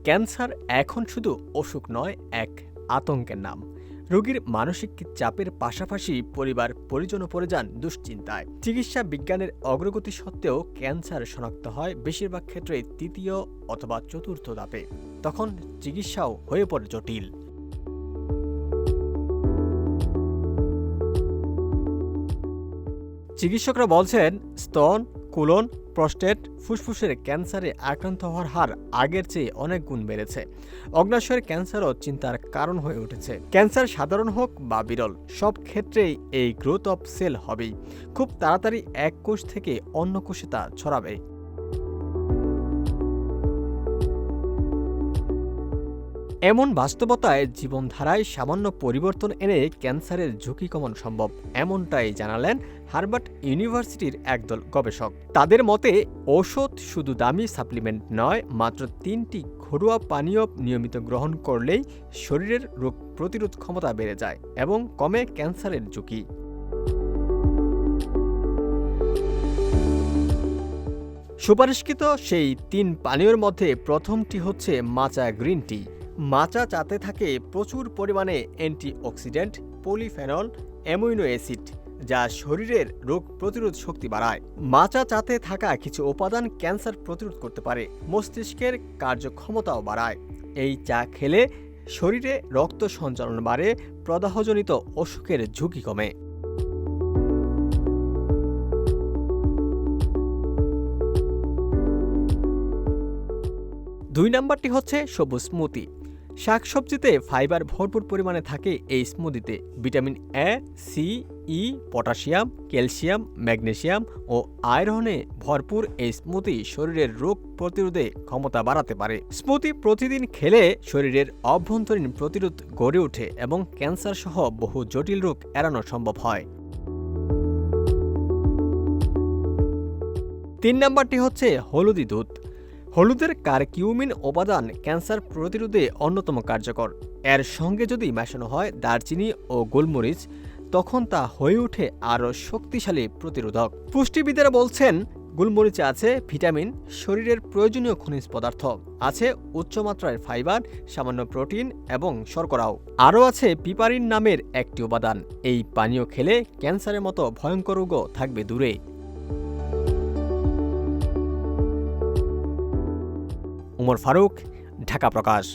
Cancer এখন শুধু অসুখ নয়, এক আতঙ্কের নাম। রোগীর মানসিক চাপের পাশাপাশি পরিবার পরিজনও পড়ে যান দুশ্চিন্তায়। চিকিৎসা বিজ্ঞানের অগ্রগতি সত্ত্বেও ক্যান্সার শনাক্ত হয় বেশিরভাগ ক্ষেত্রে তৃতীয় অথবা চতুর্থ ধাপে। তখন চিকিৎসাও হয়ে পড়ে জটিল। চিকিৎসকরা বলছেন, স্তন, কোলন, প্রস্টেট, ফুসফুসের ক্যান্সারে আক্রান্ত হওয়ার হার আগের চেয়ে অনেক গুণ বেড়েছে। অগ্ন্যাশয়ের ক্যান্সারও চিন্তার কারণ হয়ে উঠেছে। ক্যান্সার সাধারণ হোক বা বিরল, সব ক্ষেত্রেই এই গ্রোথ অফ সেল হবেই। খুব তাড়াতাড়ি এক কোষ থেকে অন্য কোষে তা ছড়াবে। এমন বাস্তবতায় জীবনধারায় সামান্য পরিবর্তন এনে ক্যান্সারের ঝুঁকি কমানো সম্ভব, এমনটাই জানালেন হার্ভার্ড ইউনিভার্সিটির একদল গবেষক। তাদের মতে ঔষধ শুধু দামি সাপ্লিমেন্ট নয়, মাত্র 3টি ঘরোয়া পানীয় নিয়মিত গ্রহণ করলেই শরীরের রোগ প্রতিরোধ ক্ষমতা বেড়ে যায় এবং কমে ক্যান্সারের ঝুঁকি। সুপারিশকৃত সেই 3 পানীয়র মধ্যে প্রথমটি হচ্ছে মাচা গ্রিন টি। মাচা চাতে থাকে প্রচুর পরিমাণে অ্যান্টিঅক্সিডেন্ট, পলিফেনল, অ্যামিনো অ্যাসিড, যা শরীরের রোগ প্রতিরোধ শক্তি বাড়ায়। মাচা চাতে থাকা কিছু উপাদান ক্যান্সার প্রতিরোধ করতে পারে, মস্তিষ্কের কার্যক্ষমতাও বাড়ায়। এই চা খেলে শরীরে রক্ত সঞ্চালন বাড়ে, প্রদাহজনিত অসুখের ঝুঁকি কমে। 2 নম্বরটি হচ্ছে সবুজ স্মুদি। শাকসবজিতে ফাইবার ভরপুর পরিমাণে থাকে এই স্মুদিতে। Vitamin A, C, E, potassium, calcium, magnesium ও আয়রনে ভরপুর এই স্মুদি শরীরের রোগ প্রতিরোধে ক্ষমতা বাড়াতে পারে। স্মুদি প্রতিদিন খেলে শরীরের অভ্যন্তরীণ প্রতিরোধ গড়ে ওঠে এবং ক্যান্সার সহ বহু জটিল রোগ এড়ানো সম্ভব হয়। 3 নম্বরটি হচ্ছে হলুদি দুধ। হলুদের কারকিউমিন উপাদান ক্যান্সার প্রতিরোধে অন্যতম কার্যকর। এর সঙ্গে যদি মেশানো হয় দারচিনি ও গোলমরিচ, তখন তা হয়ে ওঠে আরও শক্তিশালী প্রতিরোধক। পুষ্টিবিদেরা বলছেন, গোলমরিচে আছে ভিটামিন, শরীরের প্রয়োজনীয় খনিজ পদার্থ, আছে উচ্চমাত্রার ফাইবার, সামান্য প্রোটিন এবং শর্করাও। আরও আছে পিপারিন নামের একটি উপাদান। এই পানীয় খেলে ক্যান্সারের মতো ভয়ঙ্কর রোগও থাকবে দূরে। উমর ফারুক, ঢাকা প্রকাশ।